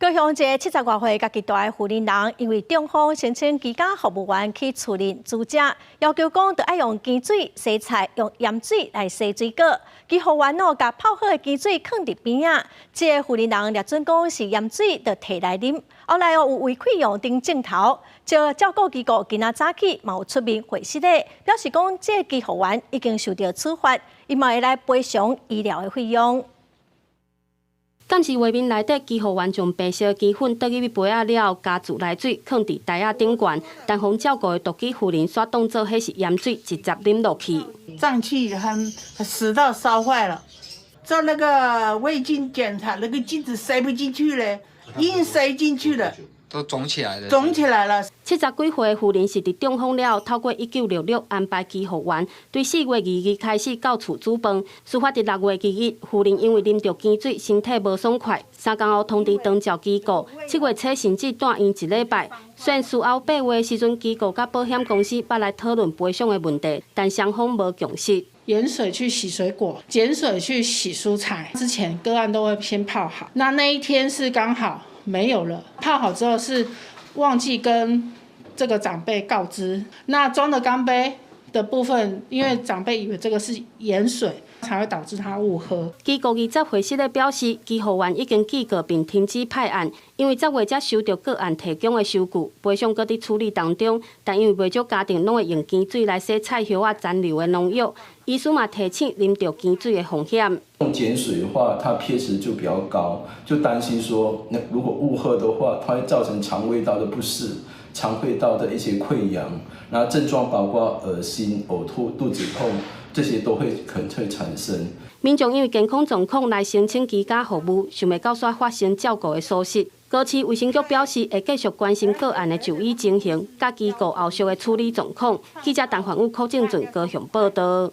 高雄一个70多岁、家己大的妇人人，因为中风申请居家服务员去处理住家，要求讲要用碱水洗菜，用盐水来洗水果。其服务员甲泡好的碱水放伫边仔，这个妇人人掠准讲是盐水，就摕来啉。后来有违规用顶镜头，这照顾机构今仔早起嘛有出面回息咧，表示讲这个服务员已经受到处罚，伊嘛会来赔偿医疗的费用。 监视画面内底，机护员将白色鸡粉倒入杯仔了后，加自来水放伫台仔顶悬，单方照顾的独居妇人煞当作迄是盐水，直接啉落去。脏器很死到烧坏了，做那个胃镜检查，那个镜子塞不进去了，硬塞进去了。 都肿起来了，肿起来了。70几岁的妇人是伫中风了后，透过1966安排居护员，对4月2日开始到厝煮饭。事发伫6月2日，妇人因为啉到碱水，身体无爽快，3天后通知长照机构，7月初甚至住院1礼拜。虽然事后8月时阵，机构甲保险公司捌来讨论赔偿的问题，但双方无共识。 盐水去洗水果，碱水去洗蔬菜。之前个案都会先泡好，那一天是刚好没有了。泡好之后是忘记跟这个长辈告知。那装的钢杯的部分，因为长辈以为这个是盐水，才会导致他误喝。机构20回息咧表示，机护员已经记过并停止派案，因为10月才收到个案提供的收据，赔偿搁伫处理当中。但因为袂少家庭拢会用碱水来洗菜叶啊残留的农药。 医师嘛提醒啉到碱水的风险。用碱水的话，它 pH 就比较高，就担心说，如果误喝的话，它会造成肠胃道的不适、肠胃道的一些溃疡，然后症状包括恶心、呕吐、肚子痛，这些都可能会产生。民众因为健康状况来申请居家服务，想袂到煞发生照顾的疏失。高市卫生局表示，会继续关心个案的就医情形，甲机构后续的处理状况。记者陈焕武、柯正俊高雄报道。